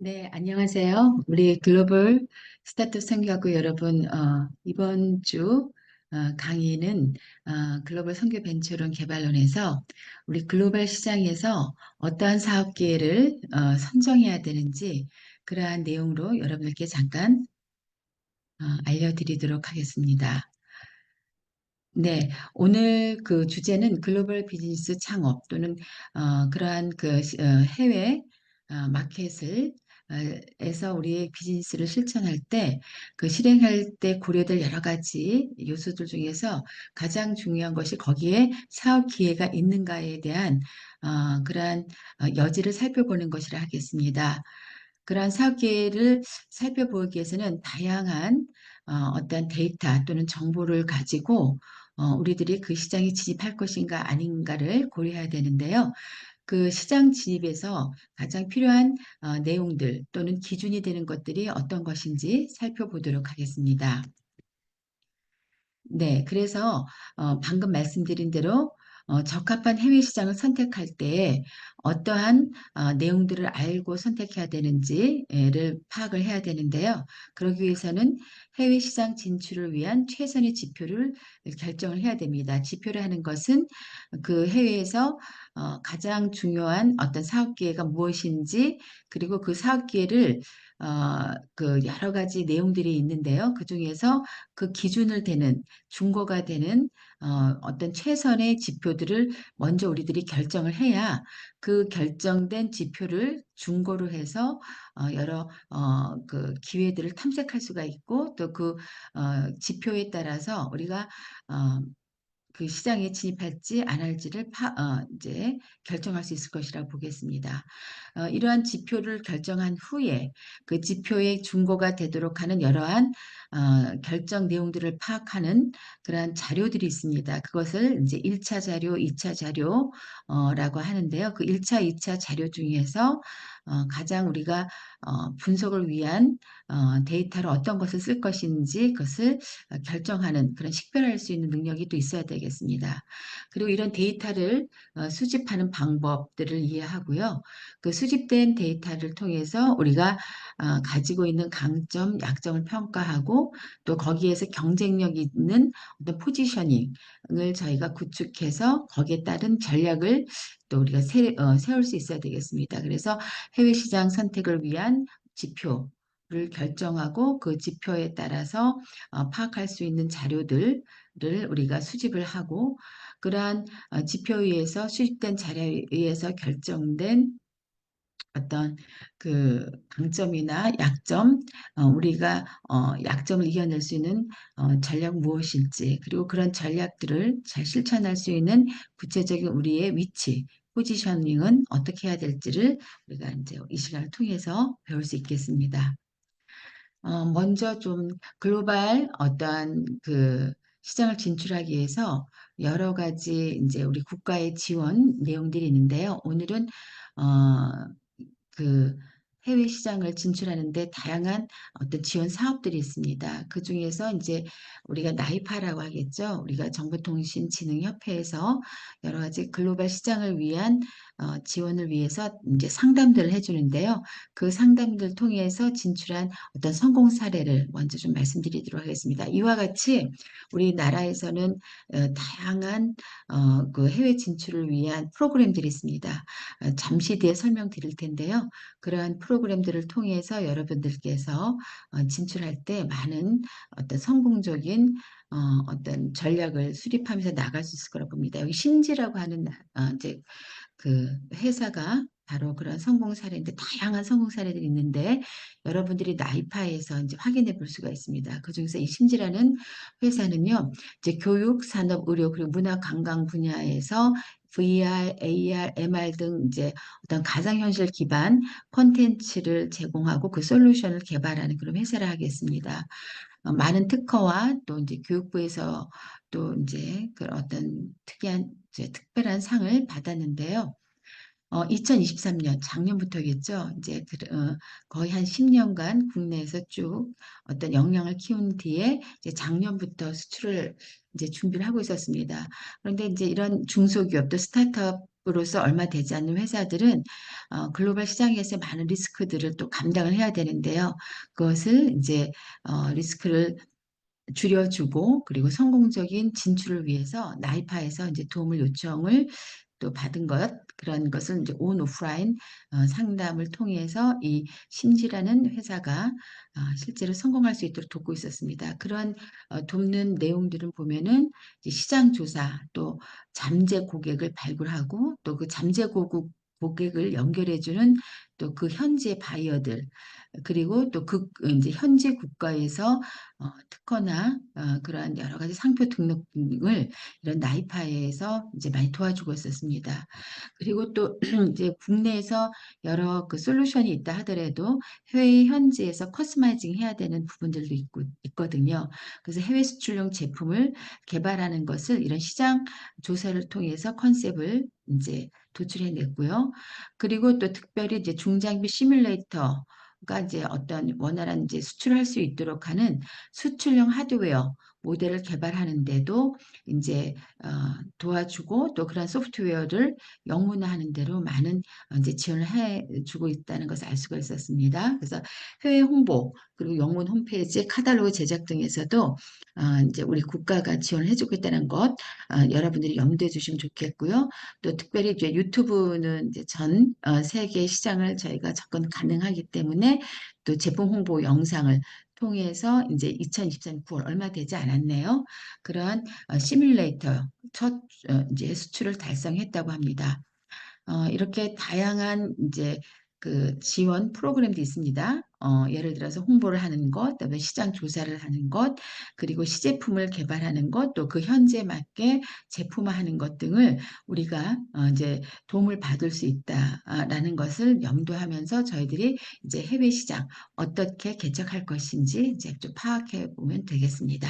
네, 안녕하세요. 우리 글로벌 스타트업 선교하고 여러분, 이번 주 강의는 글로벌 선교 벤처론 개발론에서 우리 글로벌 시장에서 어떠한 사업 기회를 선정해야 되는지 그러한 내용으로 여러분들께 잠깐 알려드리도록 하겠습니다. 네, 오늘 그 주제는 글로벌 비즈니스 창업 또는 그러한 해외 마켓을 에서 우리의 비즈니스를 실천할 때 그 실행할 때 고려될 여러 가지 요소들 중에서 가장 중요한 것이 거기에 사업 기회가 있는가에 대한 그러한 여지를 살펴보는 것이라 하겠습니다. 그러한 사업 기회를 살펴보기 위해서는 다양한 어떤 데이터 또는 정보를 가지고 우리들이 그 시장에 진입할 것인가 아닌가를 고려해야 되는데요. 그 시장 진입에서 가장 필요한 내용들 또는 기준이 되는 것들이 어떤 것인지 살펴보도록 하겠습니다. 네, 그래서 방금 말씀드린 대로 적합한 해외 시장을 선택할 때 어떠한 내용들을 알고 선택해야 되는지를 파악을 해야 되는데요. 그러기 위해서는 해외 시장 진출을 위한 최선의 지표를 결정을 해야 됩니다. 지표를 하는 것은 그 해외에서 가장 중요한 어떤 사업 기회가 무엇인지 그리고 그 사업 기회를 그 여러 가지 내용들이 있는데요. 그 중에서 그 기준을 대는 중거가 되는 어떤 최선의 지표들을 먼저 우리들이 결정을 해야 그 결정된 지표를 중거로 해서 여러 그 기회들을 탐색할 수가 있고 또 그 지표에 따라서 우리가 그 시장에 진입할지 안 할지를 이제 결정할 수 있을 것이라고 보겠습니다. 이러한 지표를 결정한 후에 그 지표의 준거가 되도록 하는 여러한 결정 내용들을 파악하는 그러한 자료들이 있습니다. 그것을 이제 1차 자료, 2차 자료라고 하는데요. 그 1차, 2차 자료 중에서 가장 우리가 분석을 위한 데이터를 어떤 것을 쓸 것인지 그것을 결정하는 그런 식별할 수 있는 능력이 또 있어야 되겠습니다. 그리고 이런 데이터를 수집하는 방법들을 이해하고요. 그 수집된 데이터를 통해서 우리가 가지고 있는 강점, 약점을 평가하고 또 거기에서 경쟁력 있는 어떤 포지셔닝을 저희가 구축해서 거기에 따른 전략을 또 우리가 세울 수 있어야 되겠습니다. 그래서 해외 시장 선택을 위한 지표를 결정하고 그 지표에 따라서 파악할 수 있는 자료들을 우리가 수집을 하고 그러한 지표에 의해서 수집된 자료에 의해서 결정된 어떤 그 강점이나 약점, 우리가 약점을 이겨낼 수 있는 전략 무엇일지, 그리고 그런 전략들을 잘 실천할 수 있는 구체적인 우리의 위치, 포지셔닝은 어떻게 해야 될지를 우리가 이제 이 시간을 통해서 배울 수 있겠습니다. 먼저 좀 글로벌 어떠한 그 시장을 진출하기 위해서 여러 가지 이제 우리 국가의 지원 내용들이 있는데요. 오늘은 그 해외 시장을 진출하는데 다양한 어떤 지원 사업들이 있습니다. 그 중에서 이제 우리가 나이파라고 하겠죠. 우리가 정보통신진흥협회에서 여러 가지 글로벌 시장을 위한 지원을 위해서 이제 상담들을 해주는데요. 그 상담들 통해서 진출한 어떤 성공 사례를 먼저 좀 말씀드리도록 하겠습니다. 이와 같이 우리나라에서는 다양한 그 해외 진출을 위한 프로그램들이 있습니다. 잠시 뒤에 설명드릴 텐데요. 그러한 프로그램들을 통해서 여러분들께서 진출할 때 많은 어떤 성공적인 어떤 전략을 수립하면서 나갈 수 있을 거라고 봅니다. 여기 신지라고 하는 이제 그 회사가 바로 그런 성공 사례인데 다양한 성공 사례들이 있는데 여러분들이 나이파에서 이제 확인해 볼 수가 있습니다. 그중에서 이 신지라는 회사는요, 이제 교육, 산업, 의료 그리고 문화 관광 분야에서 VR, AR, MR 등 이제 어떤 가상현실 기반 콘텐츠를 제공하고 그 솔루션을 개발하는 그런 회사를 하겠습니다. 많은 특허와 또 이제 교육부에서 또 이제 그 어떤 특이한 이제 특별한 상을 받았는데요. 2023년 작년부터겠죠. 이제 거의 한 10년간 국내에서 쭉 어떤 역량을 키운 뒤에 이제 작년부터 수출을 이제 준비를 하고 있었습니다. 그런데 이제 이런 중소기업 또 스타트업 으로서 얼마 되지 않는 회사들은 글로벌 시장에서 많은 리스크들을 또 감당을 해야 되는데요. 그것을 이제 리스크를 줄여주고 그리고 성공적인 진출을 위해서 나이파에서 이제 도움을 요청을 또 받은 것 그런 것을 이제 온 오프라인 상담을 통해서 이 심지라는 회사가 실제로 성공할 수 있도록 돕고 있었습니다. 그런 돕는 내용들을 보면은 이제 시장 조사 또 잠재 고객을 발굴하고 또 그 잠재 고객을 연결해주는 또 그 현지의 바이어들 그리고 또 그 이제 현지 국가에서 특허나 그러한 여러 가지 상표 등록 등을 이런 나이파에서 이제 많이 도와주고 있었습니다. 그리고 또 이제 국내에서 여러 그 솔루션이 있다 하더라도 해외 현지에서 커스터마이징 해야 되는 부분들도 있거든요. 그래서 해외 수출용 제품을 개발하는 것을 이런 시장 조사를 통해서 컨셉을 이제 도출해냈고요. 그리고 또 특별히 이제 중장비 시뮬레이터가 이제 어떤 원활한 이제 수출할 수 있도록 하는 수출용 하드웨어 모델을 개발하는데도 이제 도와주고 또 그런 소프트웨어를 영문화하는 대로 많은 이제 지원을 해주고 있다는 것을 알 수가 있었습니다. 그래서 해외 홍보 그리고 영문 홈페이지 카탈로그 제작 등에서도 이제 우리 국가가 지원을 해주고 있다는 것 여러분들이 염두에 주시면 좋겠고요. 또 특별히 이제 유튜브는 이제 전 세계 시장을 저희가 접근 가능하기 때문에 또 제품 홍보 영상을 통해서 이제 2023년 9월 얼마 되지 않았네요. 그러한 시뮬레이터 첫 이제 수출을 달성했다고 합니다. 이렇게 다양한 이제 그 지원 프로그램도 있습니다. 예를 들어서 홍보를 하는 것, 그다음에 시장 조사를 하는 것, 그리고 시제품을 개발하는 것, 또 그 현지에 맞게 제품화하는 것 등을 우리가 이제 도움을 받을 수 있다라는 것을 염두하면서 저희들이 이제 해외 시장 어떻게 개척할 것인지 이제 좀 파악해 보면 되겠습니다.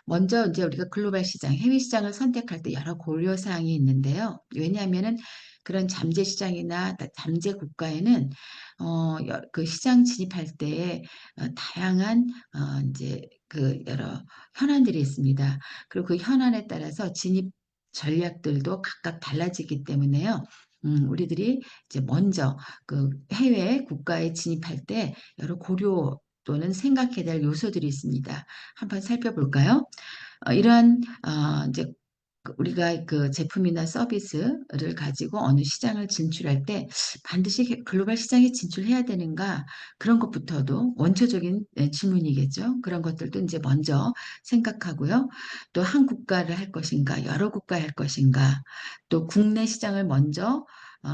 먼저 이제 우리가 글로벌 시장, 해외 시장을 선택할 때 여러 고려 사항이 있는데요. 왜냐하면은 그런 잠재 시장이나 잠재 국가에는 그 시장 진입할 때에 다양한 이제 그 여러 현안들이 있습니다. 그리고 그 현안에 따라서 진입 전략들도 각각 달라지기 때문에요. 우리들이 이제 먼저 그 해외 국가에 진입할 때 여러 고려 또는 생각해야 될 요소들이 있습니다. 한번 살펴볼까요? 이러한 이제 우리가 그 제품이나 서비스를 가지고 어느 시장을 진출할 때 반드시 글로벌 시장에 진출해야 되는가 그런 것부터도 원초적인 질문이겠죠. 그런 것들도 이제 먼저 생각하고요. 또 한 국가를 할 것인가, 여러 국가 할 것인가, 또 국내 시장을 먼저 어,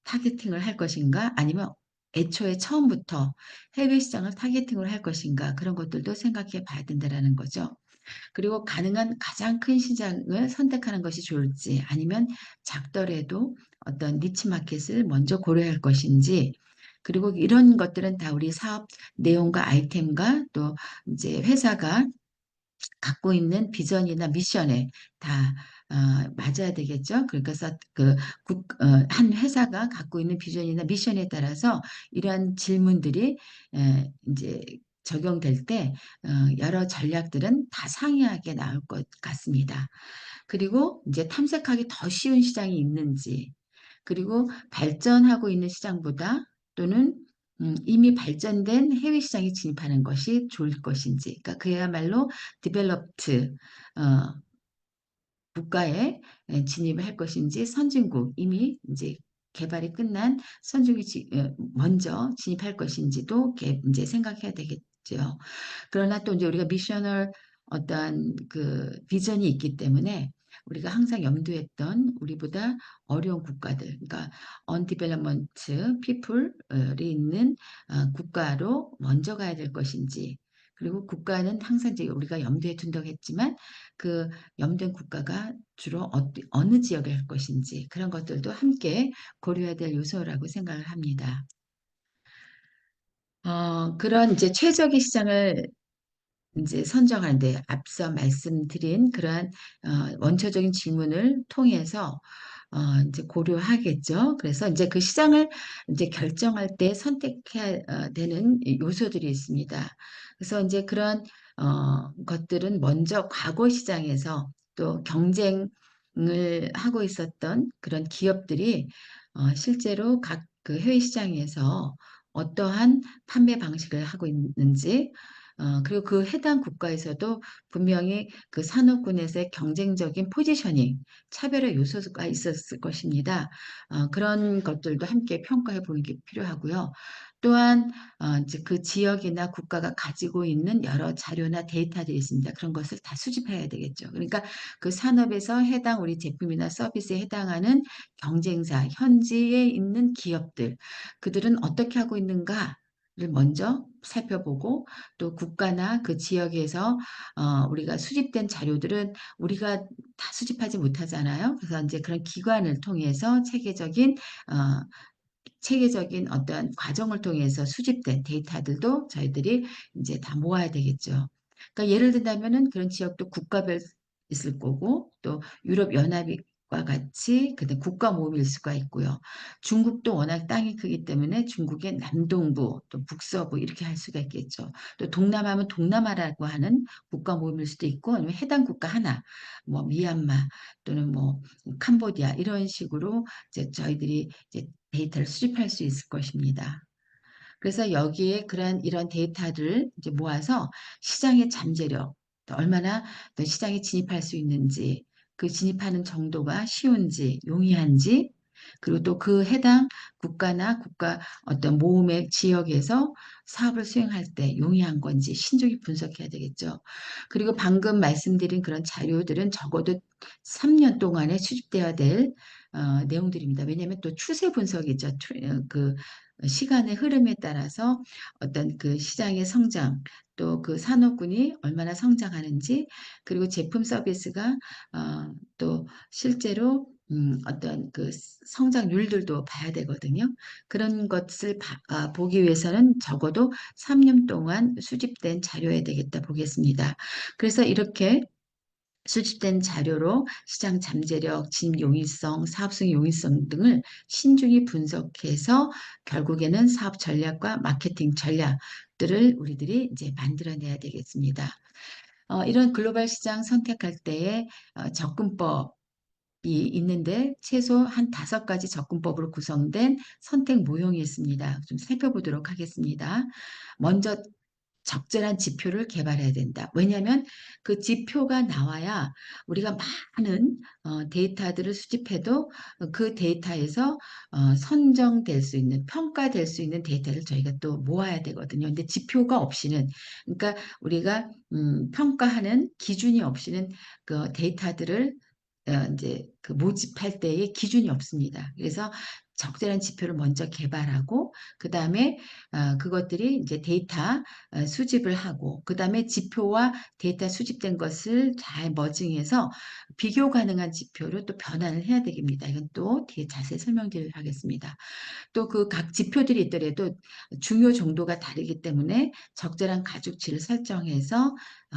타겟팅을 할 것인가, 아니면 애초에 처음부터 해외 시장을 타겟팅을 할 것인가 그런 것들도 생각해 봐야 된다라는 거죠. 그리고 가능한 가장 큰 시장을 선택하는 것이 좋을지 아니면 작더라도 어떤 니치 마켓을 먼저 고려할 것인지 그리고 이런 것들은 다 우리 사업 내용과 아이템과 또 이제 회사가 갖고 있는 비전이나 미션에 다 맞아야 되겠죠. 그래서 한 회사가 갖고 있는 비전이나 미션에 따라서 이러한 질문들이 이제 적용될 때 여러 전략들은 다 상이하게 나올 것 같습니다. 그리고 이제 탐색하기 더 쉬운 시장이 있는지, 그리고 발전하고 있는 시장보다 또는 이미 발전된 해외 시장에 진입하는 것이 좋을 것인지, 그러니까 그야말로 디벨롭트 국가에 진입을 할 것인지 선진국 이미 이제 개발이 끝난 선진국이 먼저 진입할 것인지도 이제 생각해야 되겠죠. 그러나 또 이제 우리가 미셔널 어떤 그 비전이 있기 때문에 우리가 항상 염두했던 우리보다 어려운 국가들, 그러니까 언디벨롭먼트 피플이 있는 국가로 먼저 가야 될 것인지, 그리고 국가는 항상 이제 우리가 염두에 둔다고 했지만 그 염두한 국가가 주로 어느 지역에 할 것인지 그런 것들도 함께 고려해야 될 요소라고 생각을 합니다. 그런 이제 최적의 시장을 이제 선정하는데 앞서 말씀드린 그러한 원초적인 질문을 통해서 이제 고려하겠죠. 그래서 이제 그 시장을 이제 결정할 때 선택해야 되는 요소들이 있습니다. 그래서 이제 그런 것들은 먼저 과거 시장에서 또 경쟁 하고 있었던 그런 기업들이 실제로 각 그 해외 시장에서 어떠한 판매 방식을 하고 있는지, 그리고 그 해당 국가에서도 분명히 그 산업군에서의 경쟁적인 포지셔닝, 차별화 요소가 있었을 것입니다. 그런 것들도 함께 평가해 보는 게 필요하고요. 또한 이제 그 지역이나 국가가 가지고 있는 여러 자료나 데이터들이 있습니다. 그런 것을 다 수집해야 되겠죠. 그러니까 그 산업에서 해당 우리 제품이나 서비스에 해당하는 경쟁사, 현지에 있는 기업들, 그들은 어떻게 하고 있는가를 먼저 살펴보고, 또 국가나 그 지역에서 우리가 수집된 자료들은 우리가 다 수집하지 못하잖아요. 그래서 이제 그런 기관을 통해서 체계적인 어떤 과정을 통해서 수집된 데이터들도 저희들이 이제 다 모아야 되겠죠. 그러니까 예를 든다면은 그런 지역도 국가별 있을 거고, 또 유럽 연합과 같이 그다음 국가 모임일 수가 있고요. 중국도 워낙 땅이 크기 때문에 중국의 남동부 또 북서부 이렇게 할 수가 있겠죠. 또 동남아면 동남아라고 하는 국가 모임일 수도 있고, 아니면 해당 국가 하나, 뭐 미얀마 또는 뭐 캄보디아 이런 식으로 이제 저희들이 이제 데이터를 수집할 수 있을 것입니다. 그래서 여기에 그런 이런 데이터를 이제 모아서 시장의 잠재력, 또 얼마나 또 시장에 진입할 수 있는지, 그 진입하는 정도가 쉬운지, 용이한지, 그리고 또 그 해당 국가나 국가 어떤 모음의 지역에서 사업을 수행할 때 용이한 건지 신중히 분석해야 되겠죠. 그리고 방금 말씀드린 그런 자료들은 적어도 3년 동안에 수집되어야 될 내용들입니다. 왜냐하면 또 추세 분석이죠. 그 시간의 흐름에 따라서 어떤 그 시장의 성장, 또 그 산업군이 얼마나 성장하는지, 그리고 제품 서비스가 또 실제로 어떤 그 성장률들도 봐야 되거든요. 그런 것을 보기 위해서는 적어도 3년 동안 수집된 자료여야 되겠다 보겠습니다. 그래서 이렇게 수집된 자료로 시장 잠재력, 진입 용이성, 사업성 용이성 등을 신중히 분석해서 결국에는 사업 전략과 마케팅 전략들을 우리들이 이제 만들어내야 되겠습니다. 이런 글로벌 시장 선택할 때에 접근법이 있는데 최소 한 5가지 접근법으로 구성된 선택 모형이 있습니다. 좀 살펴보도록 하겠습니다. 먼저 적절한 지표를 개발해야 된다. 왜냐하면 그 지표가 나와야 우리가 많은 데이터들을 수집해도 그 데이터에서 선정될 수 있는, 평가될 수 있는 데이터를 저희가 또 모아야 되거든요. 근데 지표가 없이는, 그러니까 우리가 평가하는 기준이 없이는 그 데이터들을 이제 그 모집할 때의 기준이 없습니다. 그래서 적절한 지표를 먼저 개발하고, 그 다음에 그것들이 이제 데이터 수집을 하고, 그 다음에 지표와 데이터 수집된 것을 잘 머징해서 비교 가능한 지표로 또 변환을 해야 됩니다. 이건 또 뒤에 자세히 설명드리도록 하겠습니다. 또 그 각 지표들이 있더라도 중요 정도가 다르기 때문에 적절한 가중치를 설정해서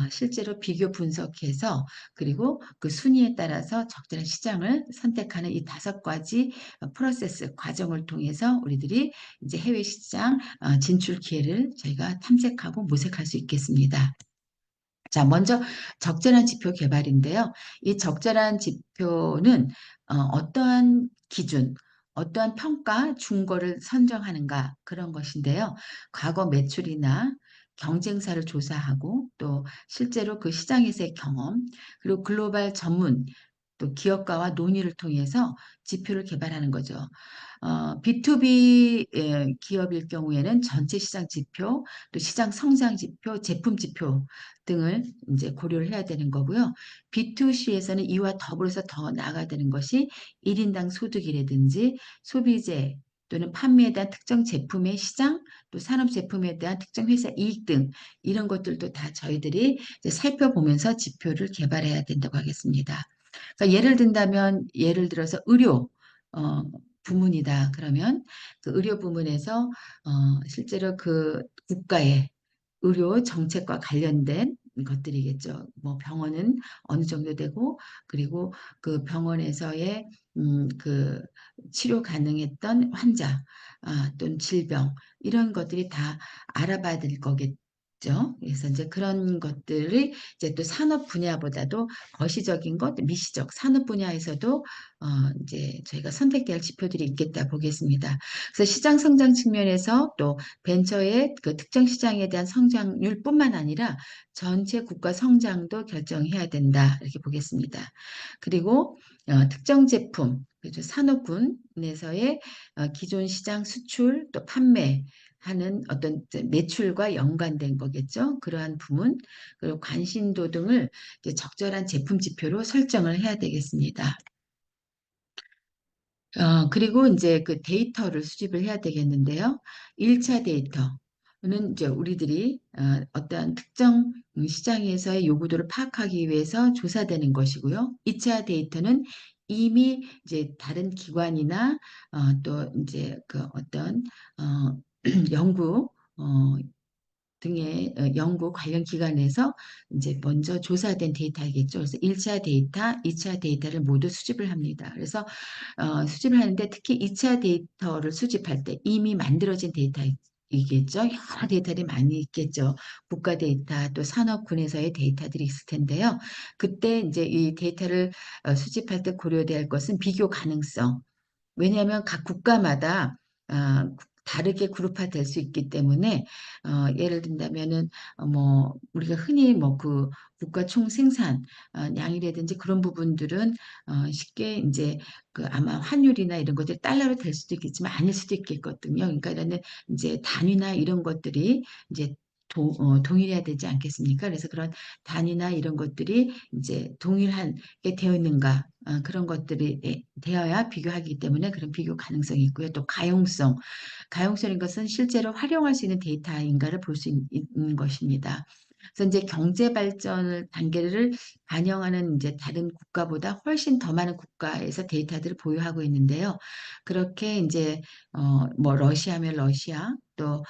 실제로 비교 분석해서, 그리고 그 순위에 따라서 적절한 시장을 선택하는 이 5가지 프로세스 과정을 통해서 우리들이 이제 해외 시장 진출 기회를 저희가 탐색하고 모색할 수 있겠습니다. 자, 먼저 적절한 지표 개발인데요. 이 적절한 지표는 어떠한 기준, 어떠한 평가 준거를 선정하는가 그런 것인데요. 과거 매출이나 경쟁사를 조사하고, 또 실제로 그 시장에서의 경험, 그리고 글로벌 전문, 또 기업가와 논의를 통해서 지표를 개발하는 거죠. B2B 기업일 경우에는 전체 시장 지표, 또 시장 성장 지표, 제품 지표 등을 이제 고려를 해야 되는 거고요. B2C에서는 이와 더불어서 더 나아가야 되는 것이 1인당 소득이라든지 소비재 또는 판매에 대한 특정 제품의 시장, 또 산업 제품에 대한 특정 회사 이익 등 이런 것들도 다 저희들이 이제 살펴보면서 지표를 개발해야 된다고 하겠습니다. 그러니까 예를 든다면, 예를 들어서 의료 어, 부문이다. 그러면 그 의료 부문에서 실제로 그 국가의 의료 정책과 관련된 것들이겠죠. 뭐 병원은 어느 정도 되고, 그리고 그 병원에서의 그 치료 가능했던 환자 또는 질병 이런 것들이 다 알아봐야 될 거겠죠. 죠. 그래서 이제 그런 것들이 이제 또 산업 분야보다도 거시적인 것, 미시적 산업 분야에서도 이제 저희가 선택돼야 할 지표들이 있겠다 보겠습니다. 그래서 시장 성장 측면에서 또 벤처의 그 특정 시장에 대한 성장률뿐만 아니라 전체 국가 성장도 결정해야 된다 이렇게 보겠습니다. 그리고 특정 제품, 그죠? 산업군에서의 기존 시장 수출 또 판매 하는 어떤 매출과 연관된 거겠죠. 그러한 부분, 그리고 관심도 등을 이제 적절한 제품 지표로 설정을 해야 되겠습니다. 그리고 이제 그 데이터를 수집을 해야 되겠는데요. 1차 데이터는 이제 우리들이 어떠한 특정 시장에서의 요구도를 파악하기 위해서 조사되는 것이고요. 2차 데이터는 이미 이제 다른 기관이나 또 이제 그 어떤 연구 등의 연구 관련 기관에서 이제 먼저 조사된 데이터이겠죠. 그래서 1차 데이터, 2차 데이터를 모두 수집을 합니다. 그래서 수집을 하는데 특히 2차 데이터를 수집할 때 이미 만들어진 데이터이겠죠. 여러 데이터들이 많이 있겠죠. 국가 데이터 또 산업군에서의 데이터들이 있을 텐데요. 그때 이제 이 데이터를 수집할 때 고려돼야 할 것은 비교 가능성. 왜냐하면 각 국가마다 다르게 그룹화될 수 있기 때문에 예를 든다면은 뭐 우리가 흔히 뭐 그 국가 총 생산 량이라든지 그런 부분들은 쉽게 이제 그 아마 환율이나 이런 것들이 달러로 될 수도 있겠지만 아닐 수도 있겠거든요. 그러니까 이런 이제 단위나 이런 것들이 이제 동일해야 되지 않겠습니까? 그래서 그런 단위나 이런 것들이 이제 동일하게 되어 있는가 그런 것들이 되어야 비교하기 때문에 그런 비교 가능성이 있고요. 또 가용성. 가용성인 것은 실제로 활용할 수 있는 데이터인가를 볼 수 있는 것입니다. 그래서 이제 경제 발전을 단계를 반영하는 이제 다른 국가보다 훨씬 더 많은 국가에서 데이터들을 보유하고 있는데요. 그렇게 이제 뭐 러시아면 러시아 또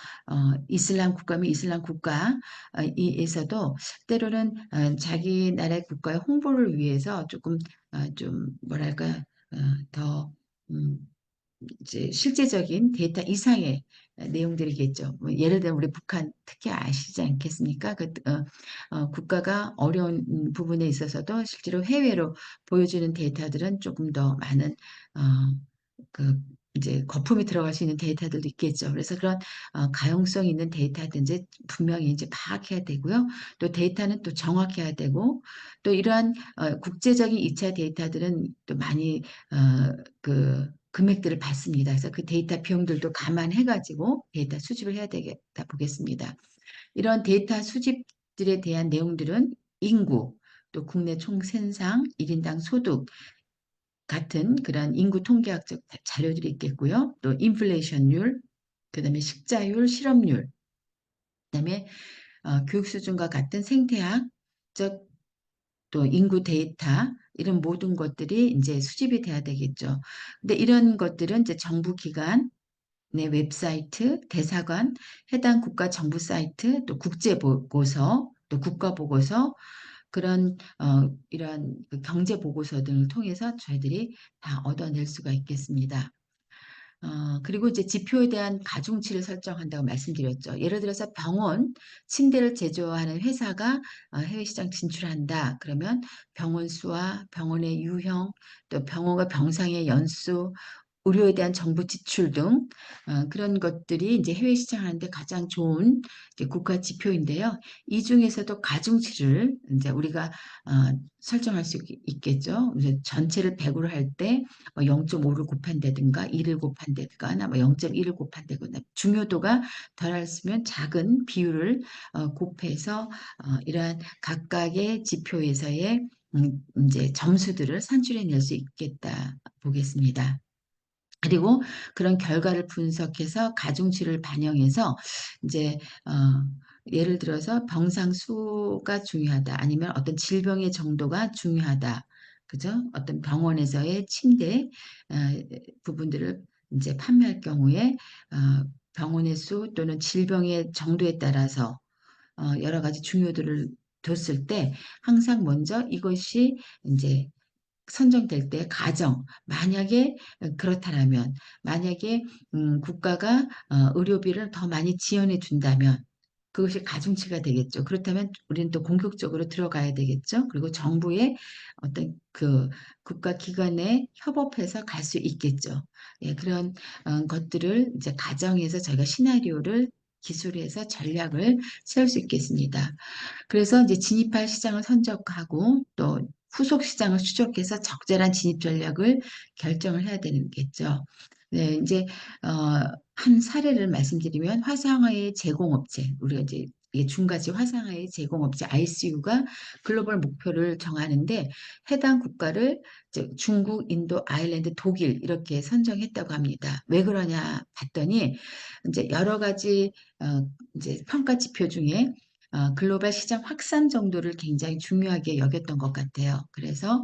이슬람 국가면 이슬람 국가에서도 때로는 자기 나라의 국가의 홍보를 위해서 조금 좀 뭐랄까 더 음, 이제 실제적인 데이터 이상의 내용들이겠죠. 뭐 예를 들면 우리 북한 특히 아시지 않겠습니까? 국가가 어려운 부분에 있어서도 실제로 해외로 보여주는 데이터들은 조금 더 많은 어, 그 이제 거품이 들어갈 수 있는 데이터들도 있겠죠. 그래서 그런 가용성 있는 데이터든지 분명히 이제 파악해야 되고요. 또 데이터는 또 정확해야 되고 또 이러한 국제적인 2차 데이터들은 또 많이 그 금액들을 받습니다. 그래서 그 데이터 비용들도 감안해가지고 데이터 수집을 해야 되겠다 보겠습니다. 이런 데이터 수집들에 대한 내용들은 인구, 또 국내 총생산, 1인당 소득 같은 그런 인구 통계학적 자료들이 있겠고요. 또 인플레이션율, 그다음에 식자율, 실업률, 그다음에 교육 수준과 같은 생태학적 또 인구 데이터 이런 모든 것들이 이제 수집이 돼야 되겠죠. 근데 이런 것들은 이제 정부 기관 내 웹사이트, 대사관, 해당 국가 정부 사이트, 또 국제 보고서, 또 국가 보고서 그런 이런 그 경제 보고서 등을 통해서 저희들이 다 얻어낼 수가 있겠습니다. 그리고 이제 지표에 대한 가중치를 설정한다고 말씀드렸죠. 예를 들어서 병원 침대를 제조하는 회사가 해외 시장 진출한다. 그러면 병원 수와 병원의 유형, 또 병원과 병상의 연수, 의료에 대한 정부 지출 등 그런 것들이 이제 해외 시장하는데 가장 좋은 이제 국가 지표인데요. 이 중에서도 가중치를 이제 우리가 설정할 수 있겠죠. 이제 전체를 100으로 할 때 0.5를 곱한다든가 1을 곱한다든가 뭐 0.1을 곱한다거나 중요도가 덜했으면 작은 비율을 곱해서 이러한 각각의 지표에서의 이제 점수들을 산출해낼 수 있겠다 보겠습니다. 그리고 그런 결과를 분석해서 가중치를 반영해서 이제 예를 들어서 병상 수가 중요하다 아니면 어떤 질병의 정도가 중요하다. 그죠? 어떤 병원에서의 침대 어, 부분들을 이제 판매할 경우에 병원의 수 또는 질병의 정도에 따라서 여러 가지 중요도를 뒀을 때 항상 먼저 이것이 이제 선정될 때 가정 만약에 그렇다라면 만약에 국가가 의료비를 더 많이 지원해 준다면 그것이 가중치가 되겠죠. 그렇다면 우리는 또 공격적으로 들어가야 되겠죠. 그리고 정부의 어떤 그 국가기관에 협업해서 갈 수 있겠죠. 예, 그런 것들을 이제 가정에서 저희가 시나리오를 기술해서 전략을 세울 수 있겠습니다. 그래서 이제 진입할 시장을 선적하고 또 후속 시장을 추적해서 적절한 진입 전략을 결정을 해야 되겠죠. 네, 이제 한 사례를 말씀드리면 화상의 제공업체, 우리가 이제 이게 중가지 화상의 제공업체 ICU가 글로벌 목표를 정하는데 해당 국가를 이제 중국, 인도, 아일랜드, 독일 이렇게 선정했다고 합니다. 왜 그러냐 봤더니 이제 여러 가지 이제 평가 지표 중에 글로벌 시장 확산 정도를 굉장히 중요하게 여겼던 것 같아요. 그래서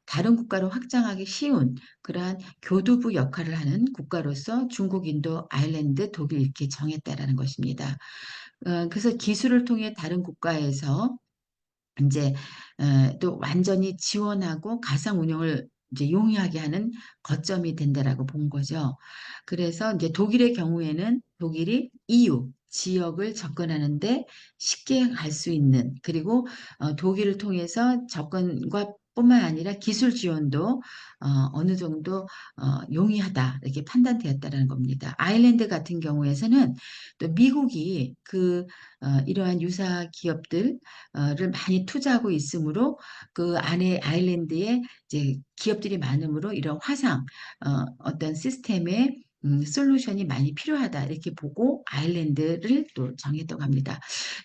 다른 국가로 확장하기 쉬운 그러한 교두부 역할을 하는 국가로서 중국, 인도, 아일랜드, 독일 이렇게 정했다라는 것입니다. 그래서 기술을 통해 다른 국가에서 이제 또 완전히 지원하고 가상 운영을 이제 용이하게 하는 거점이 된다라고 본 거죠. 그래서 이제 독일의 경우에는 독일이 EU 지역을 접근하는데 쉽게 갈 수 있는 그리고 독일을 통해서 접근과 뿐만 아니라 기술 지원도 어느 정도 용이하다 이렇게 판단되었다는 겁니다. 아일랜드 같은 경우에서는 또 미국이 이러한 유사 기업들 를 많이 투자하고 있으므로 그 안에 아일랜드에 이제 기업들이 많으므로 이런 화상 어떤 시스템의 솔루션이 많이 필요하다 이렇게 보고 아일랜드를 또 정했다고 합니다.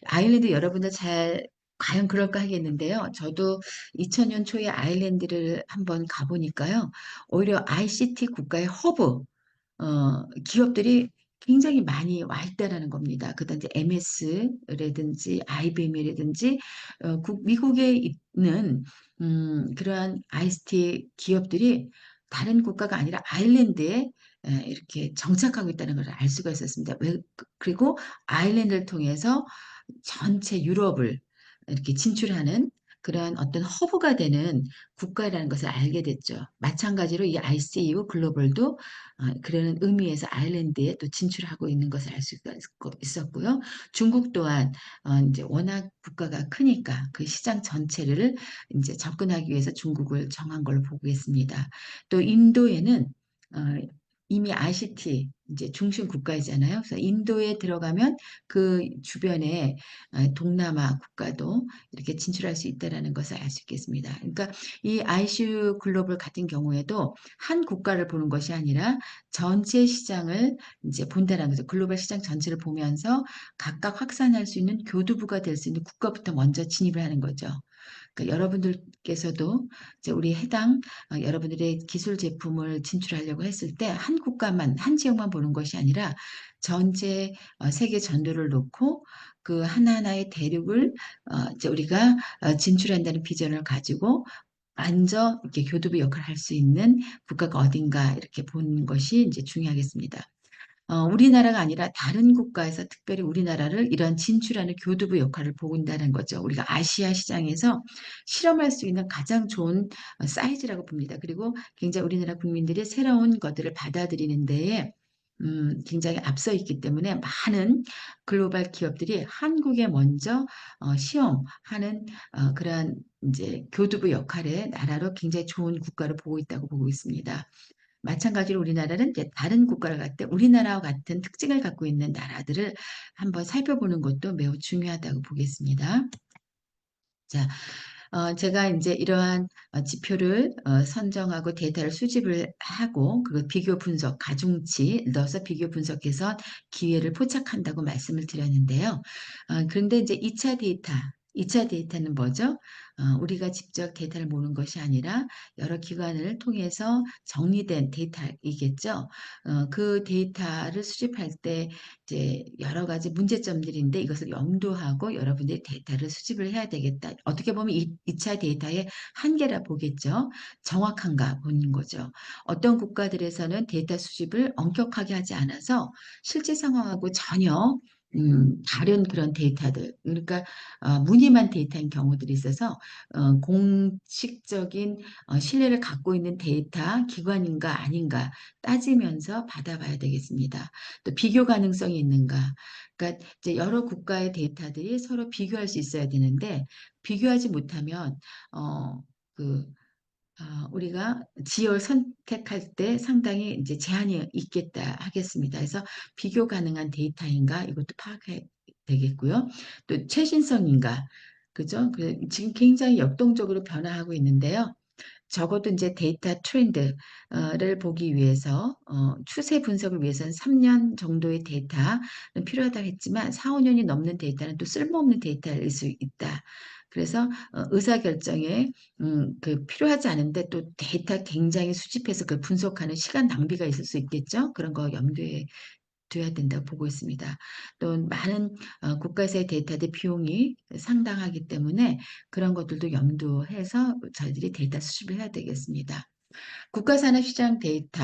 아일랜드 여러분들 잘 과연 그럴까 하겠는데요. 저도 2000년 초에 아일랜드를 한번 가보니까요. 오히려 ICT 국가의 허브 기업들이 굉장히 많이 와 있다라는 겁니다. 그다음 이제 MS라든지 IBM이라든지 미국에 있는 그러한 ICT 기업들이 다른 국가가 아니라 아일랜드에 이렇게 정착하고 있다는 걸 알 수가 있었습니다. 그리고 아일랜드를 통해서 전체 유럽을 이렇게 진출하는 그러한 어떤 허브가 되는 국가라는 것을 알게 됐죠. 마찬가지로 이 ICU 글로벌도 그런 의미에서 아일랜드에 또 진출하고 있는 것을 알 수가 있었고요. 중국 또한 이제 워낙 국가가 크니까 그 시장 전체를 이제 접근하기 위해서 중국을 정한 걸로 보고 있습니다. 또 인도에는 어, 이미 ICT 이제 중심 국가이잖아요. 그래서 인도에 들어가면 그 주변에 동남아 국가도 이렇게 진출할 수 있다라는 것을 알 수 있겠습니다. 그러니까 이 ICU 글로벌 같은 경우에도 한 국가를 보는 것이 아니라 전체 시장을 이제 본다는 거죠. 글로벌 시장 전체를 보면서 각각 확산할 수 있는 교두부가 될 수 있는 국가부터 먼저 진입을 하는 거죠. 그러니까 여러분들께서도 이제 우리 해당 여러분들의 기술 제품을 진출하려고 했을 때 한 국가만 한 지역만 보는 것이 아니라 전체 세계 전도를 놓고 그 하나하나의 대륙을 이제 우리가 진출한다는 비전을 가지고 먼저 이렇게 교두부 역할을 할 수 있는 국가가 어딘가 이렇게 보는 것이 이제 중요하겠습니다. 우리나라가 아니라 다른 국가에서 특별히 우리나라를 이런 진출하는 교두부 역할을 보인다는 거죠. 우리가 아시아 시장에서 실험할 수 있는 가장 좋은 사이즈라고 봅니다. 그리고 굉장히 우리나라 국민들이 새로운 것들을 받아들이는 데에 굉장히 앞서 있기 때문에 많은 글로벌 기업들이 한국에 먼저 시험하는 그러한 이제 교두부 역할의 나라로 굉장히 좋은 국가를 보고 있다고 보고 있습니다. 마찬가지로 우리나라는 이제 다른 국가를 갈 때 우리나라와 같은 특징을 갖고 있는 나라들을 한번 살펴보는 것도 매우 중요하다고 보겠습니다. 자, 제가 이제 이러한 지표를 선정하고 데이터를 수집을 하고 그 비교 분석, 가중치 넣어서 비교 분석해서 기회를 포착한다고 말씀을 드렸는데요. 그런데 이제 2차 데이터, 2차 데이터는 뭐죠? 우리가 직접 데이터를 모으는 것이 아니라 여러 기관을 통해서 정리된 데이터이겠죠. 그 데이터를 수집할 때 이제 여러 가지 문제점들인데 이것을 염두하고 여러분들이 데이터를 수집을 해야 되겠다. 어떻게 보면 2차 데이터의 한계라 보겠죠. 정확한가 보는 거죠. 어떤 국가들에서는 데이터 수집을 엄격하게 하지 않아서 실제 상황하고 전혀 다른 그런 데이터들, 그러니까 무늬만 데이터인 경우들이 있어서 공식적인 신뢰를 갖고 있는 데이터 기관인가 아닌가 따지면서 받아봐야 되겠습니다. 또 비교 가능성이 있는가. 그러니까 이제 여러 국가의 데이터들이 서로 비교할 수 있어야 되는데 비교하지 못하면 어, 그 우리가 지열 선택할 때 상당히 이제 제한이 있겠다 하겠습니다. 그래서 비교 가능한 데이터인가 이것도 파악해야 되겠고요. 또 최신성인가, 그죠? 지금 굉장히 역동적으로 변화하고 있는데요. 적어도 이제 데이터 트렌드를 보기 위해서 추세 분석을 위해서는 3년 정도의 데이터는 필요하다고 했지만 4, 5년이 넘는 데이터는 또 쓸모없는 데이터일 수 있다. 그래서 의사결정에 그 필요하지 않은데 또 데이터 굉장히 수집해서 그걸 분석하는 시간 낭비가 있을 수 있겠죠. 그런 거 염두에 둬야 된다고 보고 있습니다. 또 많은 국가에서의 데이터들 비용이 상당하기 때문에 그런 것들도 염두해서 저희들이 데이터 수집을 해야 되겠습니다. 국가산업시장 데이터,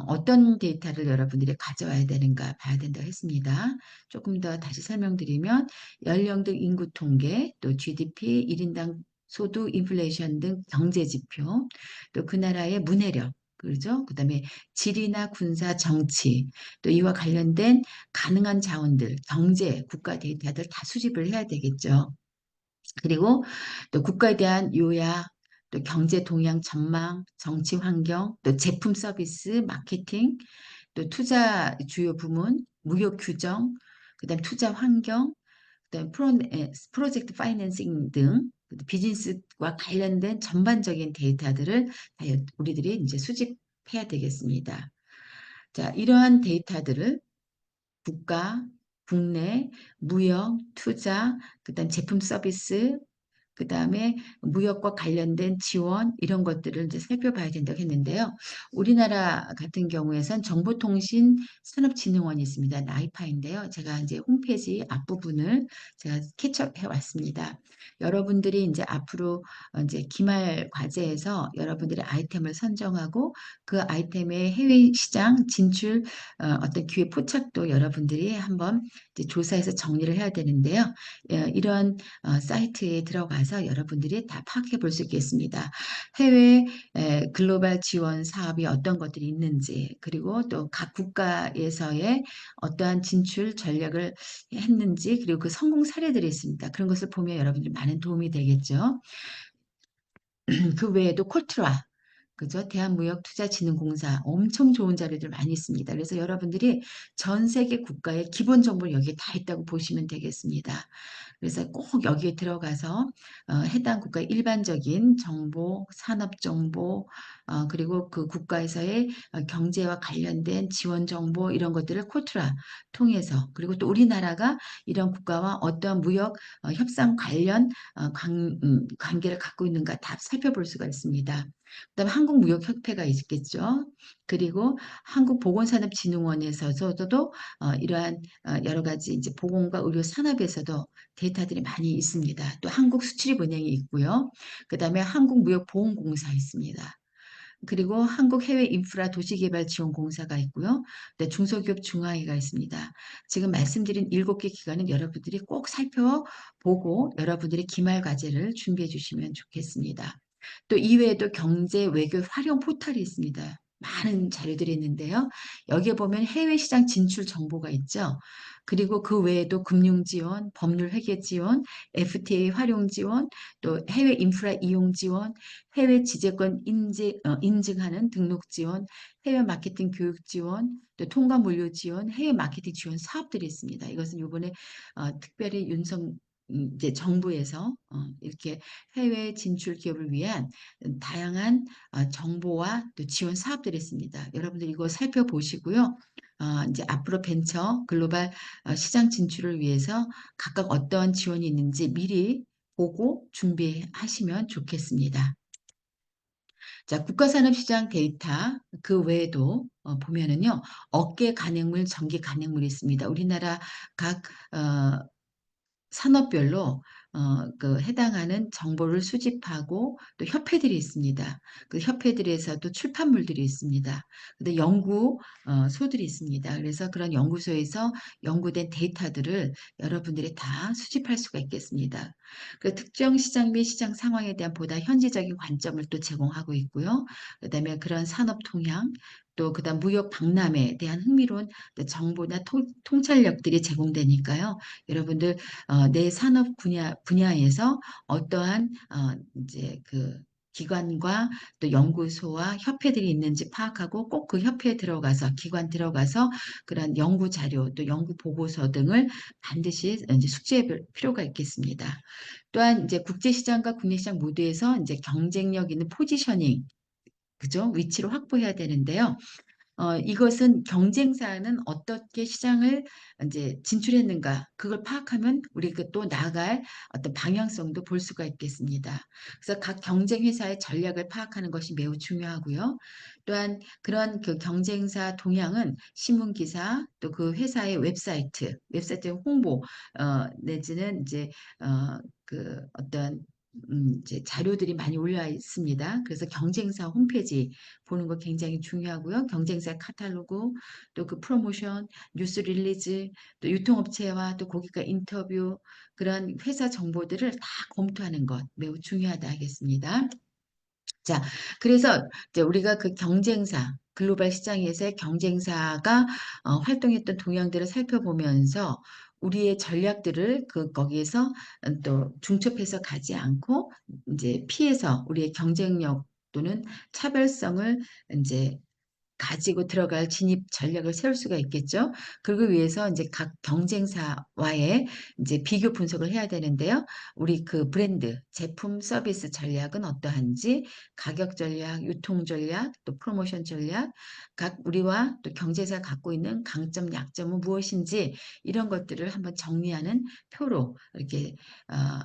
어떤 데이터를 여러분들이 가져와야 되는가 봐야 된다고 했습니다. 조금 더 다시 설명드리면 연령등 인구 통계, 또 GDP, 1인당 소득, 인플레이션 등 경제 지표, 또 그 나라의 문해력, 그렇죠? 그다음에 지리나 군사 정치, 또 이와 관련된 가능한 자원들, 경제, 국가 데이터들 다 수집을 해야 되겠죠. 그리고 또 국가에 대한 요약, 또 경제 동향 전망, 정치 환경, 또 제품 서비스, 마케팅, 또 투자 주요 부문, 무역 규정, 그다음 투자 환경, 그다음 프로젝트 파이낸싱 등 비즈니스와 관련된 전반적인 데이터들을 우리들이 이제 수집해야 되겠습니다. 자, 이러한 데이터들을 국가, 국내, 무역, 투자, 그다음 제품 서비스, 그 다음에 무역과 관련된 지원 이런 것들을 이제 살펴봐야 된다고 했는데요. 우리나라 같은 경우에선 정보통신산업진흥원이 있습니다. 나이파인데요. 제가 이제 홈페이지 앞부분을 제가 캐치업해 왔습니다. 여러분들이 이제 앞으로 이제 기말 과제에서 여러분들의 아이템을 선정하고 그 아이템의 해외 시장 진출 어떤 기회 포착도 여러분들이 한번 이제 조사해서 정리를 해야 되는데요. 이런 사이트에 들어가서 여러분들이 다 파악해 볼 수 있겠습니다. 해외 글로벌 지원 사업이 어떤 것들이 있는지, 그리고 또 각 국가에서의 어떠한 진출 전략을 했는지, 그리고 그 성공 사례들이 있습니다. 그런 것을 보면 여러분들 많은 도움이 되겠죠. 그 외에도 콜트라, 그죠? 대한무역투자진흥공사 엄청 좋은 자료들 많이 있습니다. 그래서 여러분들이 전 세계 국가의 기본 정보를 여기에 다 있다고 보시면 되겠습니다. 그래서 꼭 여기에 들어가서 해당 국가의 일반적인 정보, 산업 정보, 그리고 그 국가에서의 경제와 관련된 지원 정보 이런 것들을 코트라 통해서, 그리고 또 우리나라가 이런 국가와 어떠한 무역 협상 관련 관계를 갖고 있는가 다 살펴볼 수가 있습니다. 그다음에 한국무역협회가 있겠죠. 그리고 한국보건산업진흥원에서도 이러한 여러 가지 이제 보건과 의료 산업에서도 데이터들이 많이 있습니다. 또 한국수출입은행이 있고요. 그다음에 한국무역보험공사 있습니다. 그리고 한국해외인프라 도시개발지원공사가 있고요. 네, 중소기업 중화회가 있습니다. 지금 말씀드린 7개 기관은 여러분들이 꼭 살펴보고 여러분들이 기말 과제를 준비해 주시면 좋겠습니다. 또 이외에도 경제 외교 활용 포털이 있습니다. 많은 자료들이 있는데요. 여기에 보면 해외 시장 진출 정보가 있죠. 그리고 그 외에도 금융 지원, 법률 회계 지원, FTA 활용 지원, 또 해외 인프라 이용 지원, 해외 지재권 인증하는 등록 지원, 해외 마케팅 교육 지원, 또 통관 물류 지원, 해외 마케팅 지원 사업들이 있습니다. 이것은 이번에 특별히 이제 정부에서 이렇게 해외 진출 기업을 위한 다양한 정보와 또 지원 사업들이 있습니다. 여러분들 이거 살펴보시고요. 이제 앞으로 벤처 글로벌 시장 진출을 위해서 각각 어떠한 지원이 있는지 미리 보고 준비하시면 좋겠습니다. 자, 국가산업시장 데이터 그 외에도 보면은요, 업계 간행물, 전기 간행물이 있습니다. 우리나라 각 산업별로 그 해당하는 정보를 수집하고 또 협회들이 있습니다. 그 협회들에서도 출판물들이 있습니다. 근데 소들이 있습니다. 그래서 그런 연구소에서 연구된 데이터들을 여러분들이 다 수집할 수가 있겠습니다. 그 특정 시장 및 시장 상황에 대한 보다 현지적인 관점을 또 제공하고 있고요. 그다음에 그런 산업 동향, 또 그다음 무역 박람회에 대한 흥미로운 정보나 통찰력들이 제공되니까요. 여러분들 내 산업 분야에서 어떠한 이제 그 기관과 또 연구소와 협회들이 있는지 파악하고 꼭 그 협회에 들어가서 기관 들어가서 그런 연구 자료 또 연구 보고서 등을 반드시 이제 숙지할 필요가 있겠습니다. 또한 이제 국제 시장과 국내 시장 모두에서 이제 경쟁력 있는 포지셔닝 그죠? 위치를 확보해야 되는데요. 이것은 경쟁사는 어떻게 시장을 이제 진출했는가, 그걸 파악하면 우리가 또 나아갈 어떤 방향성도 볼 수가 있겠습니다. 그래서 각 경쟁 회사의 전략을 파악하는 것이 매우 중요하고요. 또한 그런 그 경쟁사 동향은 신문 기사, 또 그 회사의 웹사이트 홍보, 내지는 이제, 그 어떤 이제 자료들이 많이 올라 있습니다. 그래서 경쟁사 홈페이지 보는 거 굉장히 중요하고요. 경쟁사 카탈로그, 또 그 프로모션, 뉴스 릴리즈, 또 유통업체와 또 고객과 인터뷰, 그런 회사 정보들을 다 검토하는 것 매우 중요하다 하겠습니다. 자, 그래서 이제 우리가 그 경쟁사, 글로벌 시장에서의 경쟁사가 활동했던 동향들을 살펴보면서 우리의 전략들을 거기에서 또 중첩해서 가지 않고 이제 피해서 우리의 경쟁력 또는 차별성을 이제 가지고 들어갈 진입 전략을 세울 수가 있겠죠. 그러기 위해서 이제 각 경쟁사와의 이제 비교 분석을 해야 되는데요. 우리 그 브랜드, 제품, 서비스 전략은 어떠한지, 가격 전략, 유통 전략, 또 프로모션 전략, 각 우리와 또 경쟁사가 갖고 있는 강점, 약점은 무엇인지 이런 것들을 한번 정리하는 표로 이렇게 어,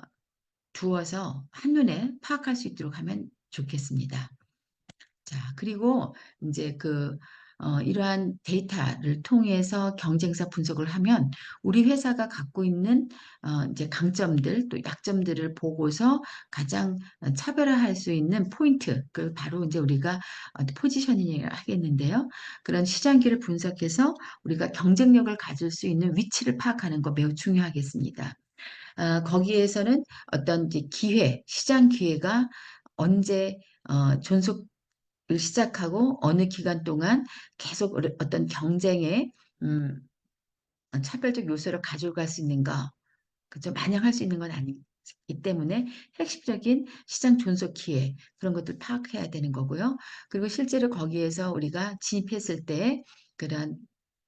두어서 한눈에 파악할 수 있도록 하면 좋겠습니다. 자, 그리고 이제 이러한 데이터를 통해서 경쟁사 분석을 하면 우리 회사가 갖고 있는 이제 강점들 또 약점들을 보고서 가장 차별화할 수 있는 포인트, 그 바로 이제 우리가 포지셔닝을 하겠는데요. 그런 시장기를 분석해서 우리가 경쟁력을 가질 수 있는 위치를 파악하는 거 매우 중요하겠습니다. 거기에서는 어떤 이제 시장 기회가 언제 존속 시작하고 어느 기간 동안 계속 어떤 경쟁에 음, 차별적 요소를 가져갈 수 있는가, 그죠? 마냥 할 수 있는 건 아니기 때문에 핵심적인 시장 존속 기회 그런 것들 파악해야 되는 거고요. 그리고 실제로 거기에서 우리가 진입했을 때 그런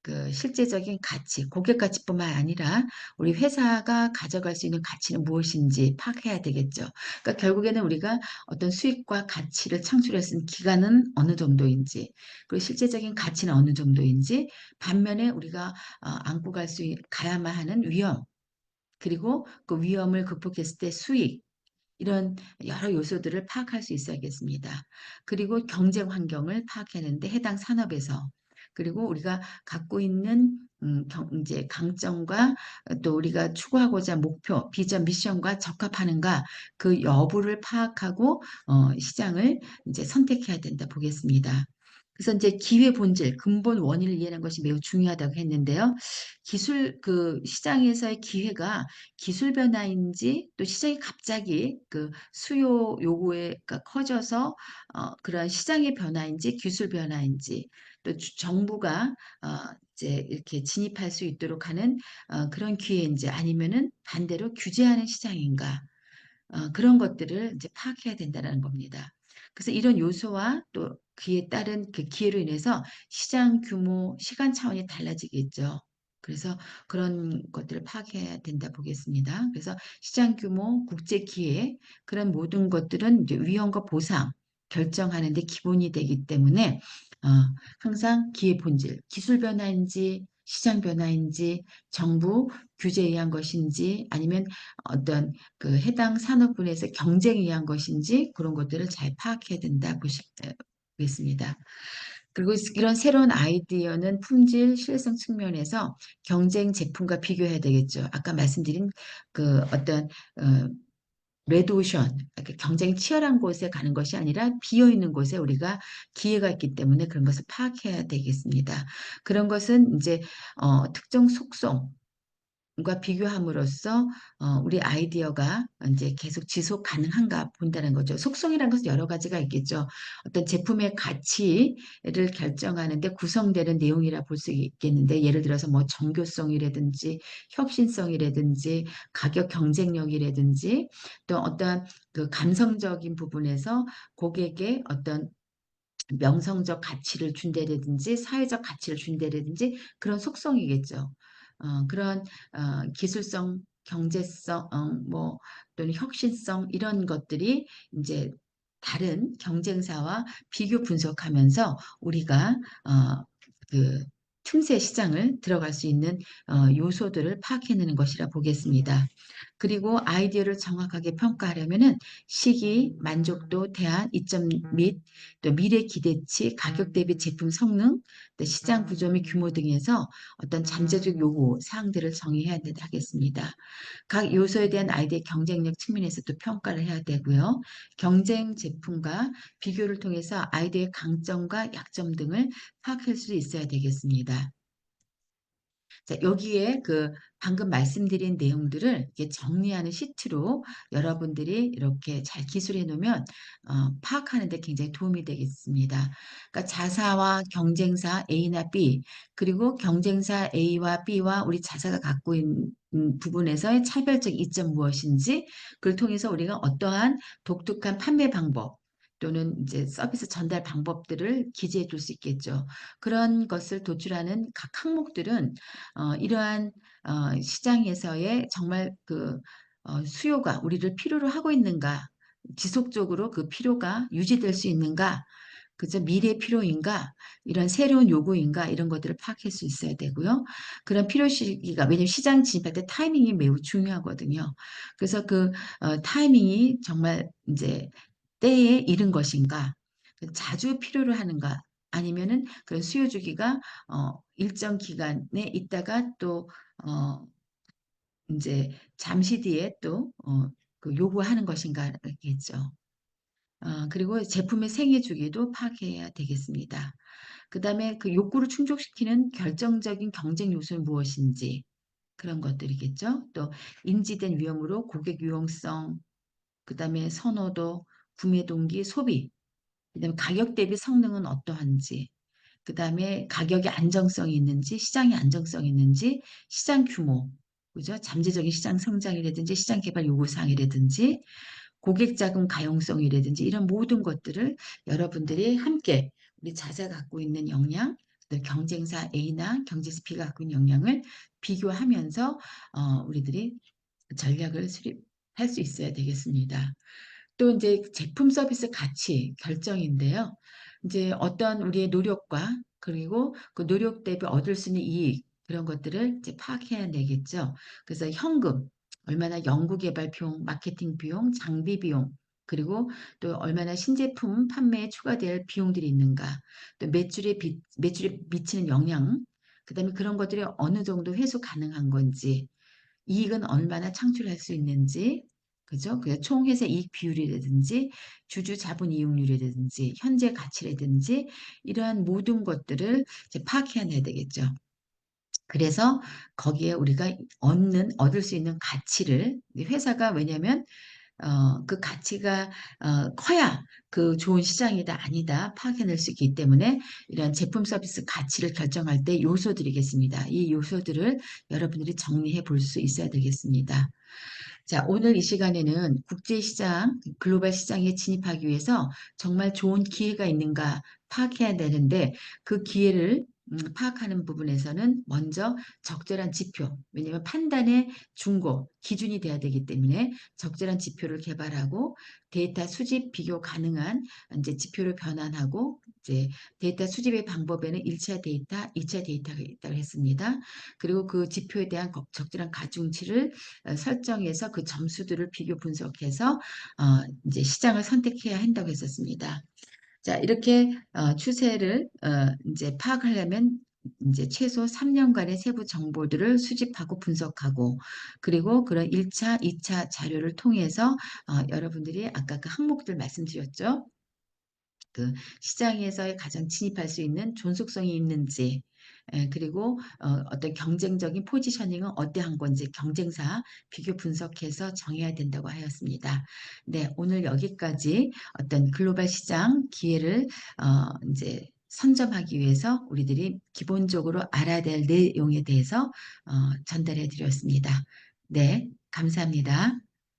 그 실제적인 가치, 고객 가치뿐만 아니라 우리 회사가 가져갈 수 있는 가치는 무엇인지 파악해야 되겠죠. 그러니까 결국에는 우리가 어떤 수익과 가치를 창출할 수 있는 기간은 어느 정도인지, 그리고 실제적인 가치는 어느 정도인지, 반면에 우리가 안고 가야만 하는 위험, 그리고 그 위험을 극복했을 때 수익, 이런 여러 요소들을 파악할 수 있어야겠습니다. 그리고 경쟁 환경을 파악하는데 해당 산업에서 그리고 우리가 갖고 있는 이제 강점과 또 우리가 추구하고자 목표, 비전, 미션과 적합하는가 그 여부를 파악하고 시장을 이제 선택해야 된다 보겠습니다. 그래서 이제 기회 본질, 근본 원인을 이해하는 것이 매우 중요하다고 했는데요. 시장에서의 기회가 기술 변화인지 또 시장이 갑자기 그 수요 요구가 커져서 그런 시장의 변화인지 기술 변화인지 또 정부가 이제 이렇게 진입할 수 있도록 하는 그런 기회인지 아니면은 반대로 규제하는 시장인가 그런 것들을 이제 파악해야 된다는 겁니다. 그래서 이런 요소와 또 그에 따른 그 기회로 인해서 시장 규모, 시간 차원이 달라지겠죠. 그래서 그런 것들을 파악해야 된다 보겠습니다. 그래서 시장 규모, 국제 기회, 그런 모든 것들은 이제 위험과 보상 결정하는 데 기본이 되기 때문에 어, 항상 기회 본질, 기술 변화인지 시장 변화인지 정부 규제에 의한 것인지 아니면 어떤 그 해당 산업군에서 경쟁에 의한 것인지 그런 것들을 잘 파악해야 된다 보겠습니다. 그리고 이런 새로운 아이디어는 품질, 실효성 측면에서 경쟁 제품과 비교해야 되겠죠. 아까 말씀드린 그 어떤 어, 레드오션, 경쟁이 치열한 곳에 가는 것이 아니라 비어있는 곳에 우리가 기회가 있기 때문에 그런 것을 파악해야 되겠습니다. 그런 것은 이제 특정 속성, 과 비교함으로써 우리 아이디어가 이제 계속 지속 가능한가 본다는 거죠. 속성이라는 것은 여러 가지가 있겠죠. 어떤 제품의 가치를 결정하는데 구성되는 내용이라 볼 수 있겠는데 예를 들어서 뭐 정교성이라든지 혁신성이라든지 가격 경쟁력이라든지 또 어떤 그 감성적인 부분에서 고객의 어떤 명성적 가치를 준다든지 사회적 가치를 준다든지 그런 속성이겠죠. 그런 기술성, 경제성, 뭐 또는 혁신성 이런 것들이 이제 다른 경쟁사와 비교 분석하면서 우리가 그 틈새 시장을 들어갈 수 있는 요소들을 파악해내는 것이라 보겠습니다. 그리고 아이디어를 정확하게 평가하려면은 시기, 만족도, 대안, 이점 및 또 미래 기대치, 가격 대비 제품 성능, 또 시장 구조 및 규모 등에서 어떤 잠재적 요구 사항들을 정의해야 하겠습니다. 각 요소에 대한 아이디어의 경쟁력 측면에서 또 평가를 해야 되고요. 경쟁 제품과 비교를 통해서 아이디어의 강점과 약점 등을 파악할 수 있어야 되겠습니다. 자, 여기에 그 방금 말씀드린 내용들을 이렇게 정리하는 시트로 여러분들이 이렇게 잘 기술해 놓으면 파악하는 데 굉장히 도움이 되겠습니다. 그러니까 자사와 경쟁사 A나 B 그리고 경쟁사 A와 B와 우리 자사가 갖고 있는 부분에서의 차별적 이점 무엇인지 그걸 통해서 우리가 어떠한 독특한 판매 방법 또는 이제 서비스 전달 방법들을 기재해 둘 수 있겠죠. 그런 것을 도출하는 각 항목들은 이러한 시장에서의 정말 그 수요가 우리를 필요로 하고 있는가, 지속적으로 그 필요가 유지될 수 있는가, 그저 미래 필요인가, 이런 새로운 요구인가 이런 것들을 파악할 수 있어야 되고요. 그런 필요 시기가 왜냐하면 시장 진입할 때 타이밍이 매우 중요하거든요. 그래서 그 타이밍이 정말 이제 때에 이른 것인가, 자주 필요로 하는가, 아니면은 그런 수요 주기가 일정 기간에 있다가 또 어, 이제 잠시 뒤에 또 그 요구하는 것인가겠죠. 그리고 제품의 생애 주기도 파악해야 되겠습니다. 그 다음에 그 욕구를 충족시키는 결정적인 경쟁 요소는 무엇인지 그런 것들이겠죠. 또 인지된 위험으로 고객 유용성, 그 다음에 선호도, 구매 동기, 소비, 그 다음에 가격 대비 성능은 어떠한지, 그 다음에 가격의 안정성이 있는지, 시장의 안정성이 있는지, 시장 규모, 그죠? 잠재적인 시장 성장이라든지 시장 개발 요구사항이라든지 고객 자금 가용성이라든지 이런 모든 것들을 여러분들이 함께 우리 자사가 갖고 있는 역량, 경쟁사 A나 경쟁사 B가 갖고 있는 역량을 비교하면서 우리들이 전략을 수립할 수 있어야 되겠습니다. 또 이제 제품 서비스 가치 결정인데요. 이제 어떤 우리의 노력과 그리고 그 노력 대비 얻을 수 있는 이익 그런 것들을 이제 파악해야 되겠죠. 그래서 현금, 얼마나 연구개발 비용, 마케팅 비용, 장비 비용, 그리고 또 얼마나 신제품 판매에 추가될 비용들이 있는가, 또 매출에 미치는 영향, 그다음에 그런 것들이 어느 정도 회수 가능한 건지, 이익은 얼마나 창출할 수 있는지, 그죠? 그 총회사 이익 비율이라든지 주주 자본 이익률이라든지 현재 가치라든지 이러한 모든 것들을 이제 파악해내야 되겠죠. 그래서 거기에 우리가 얻을 수 있는 가치를 회사가 왜냐하면 그 가치가 커야 그 좋은 시장이다 아니다 파악해낼 수 있기 때문에 이런 제품 서비스 가치를 결정할 때 요소들이겠습니다. 이 요소들을 여러분들이 정리해 볼 수 있어야 되겠습니다. 자, 오늘 이 시간에는 국제시장, 글로벌 시장에 진입하기 위해서 정말 좋은 기회가 있는가 파악해야 되는데 그 기회를 파악하는 부분에서는 먼저 적절한 지표, 왜냐하면 판단의 중고, 기준이 돼야 되기 때문에 적절한 지표를 개발하고 데이터 수집 비교 가능한 이제 지표를 변환하고 이제 데이터 수집의 방법에는 1차 데이터, 2차 데이터가 있다고 했습니다. 그리고 그 지표에 대한 적절한 가중치를 설정해서 그 점수들을 비교 분석해서 이제 시장을 선택해야 한다고 했었습니다. 자, 이렇게 추세를 이제 파악하려면 이제 최소 3년간의 세부 정보들을 수집하고 분석하고, 그리고 그런 1차, 2차 자료를 통해서 여러분들이 아까 그 항목들 말씀드렸죠. 그 시장에서 가장 진입할 수 있는 존속성이 있는지, 그리고 어떤 경쟁적인 포지셔닝은 어떠한 건지 경쟁사 비교 분석해서 정해야 된다고 하였습니다. 네, 오늘 여기까지 어떤 글로벌 시장 기회를 이제 선점하기 위해서 우리들이 기본적으로 알아야 될 내용에 대해서 전달해 드렸습니다. 네, 감사합니다.